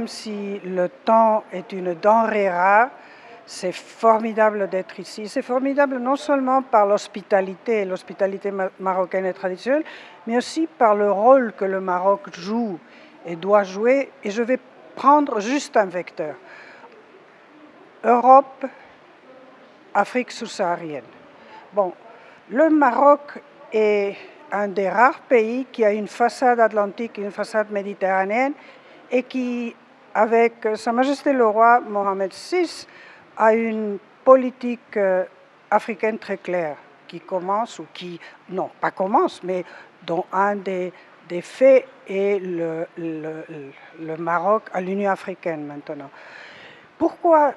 même si le temps est une denrée rare, c'est formidable d'être ici. C'est formidable non seulement par l'hospitalité marocaine est traditionnelle, mais aussi par le rôle que le Maroc joue et doit jouer. Et je vais prendre juste un vecteur. Europe, Afrique subsaharienne. Bon, le Maroc est un des rares pays qui a une façade atlantique, une façade méditerranéenne, et qui, avec Sa Majesté le Roi Mohamed VI, a une politique africaine très claire, qui commence, ou qui, non, pas commence, mais dont un des faits est le Maroc à l'Union africaine maintenant. Pourquoi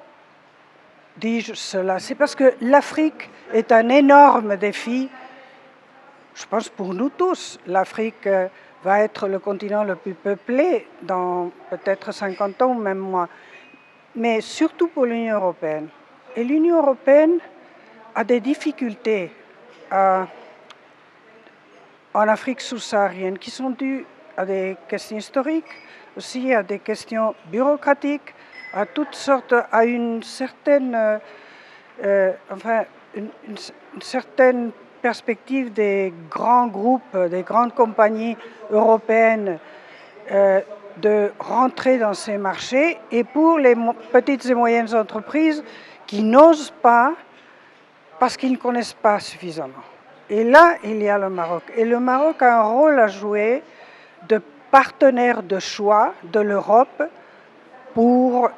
dis-je cela? C'est parce que l'Afrique est un énorme défi. Je pense pour nous tous, l'Afrique va être le continent le plus peuplé dans peut-être 50 ans ou même moins, mais surtout pour l'Union européenne. Et l'Union européenne a des difficultés en Afrique subsaharienne qui sont dues à des questions historiques, aussi à des questions bureaucratiques, à toutes sortes, à une certaine, une certaine perspective des grands groupes, des grandes compagnies européennes de rentrer dans ces marchés, et pour les petites et moyennes entreprises qui n'osent pas parce qu'ils ne connaissent pas suffisamment. Et là, il y a le Maroc. Et le Maroc a un rôle à jouer de partenaire de choix de l'Europe pour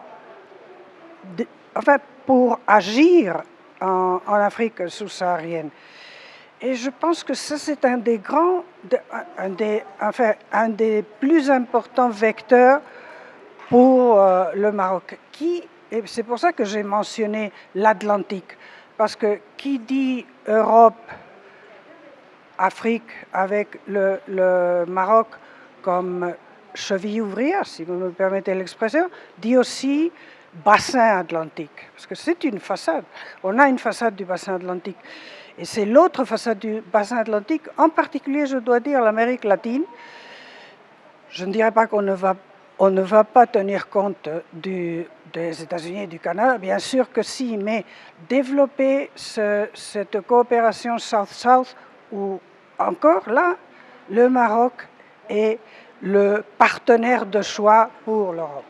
agir en Afrique subsaharienne. Et je pense que ça, c'est un des plus importants vecteurs pour le Maroc. Et c'est pour ça que j'ai mentionné l'Atlantique, parce que qui dit Europe, Afrique, avec le Maroc comme cheville ouvrière, si vous me permettez l'expression, dit aussi bassin atlantique, parce que c'est une façade. On a une façade du bassin atlantique. Et c'est l'autre façade du bassin atlantique, en particulier, je dois dire, l'Amérique latine. Je ne dirais pas qu'on ne va pas tenir compte des États-Unis et du Canada, bien sûr que si, mais développer cette coopération South-South, où encore là, le Maroc est le partenaire de choix pour l'Europe.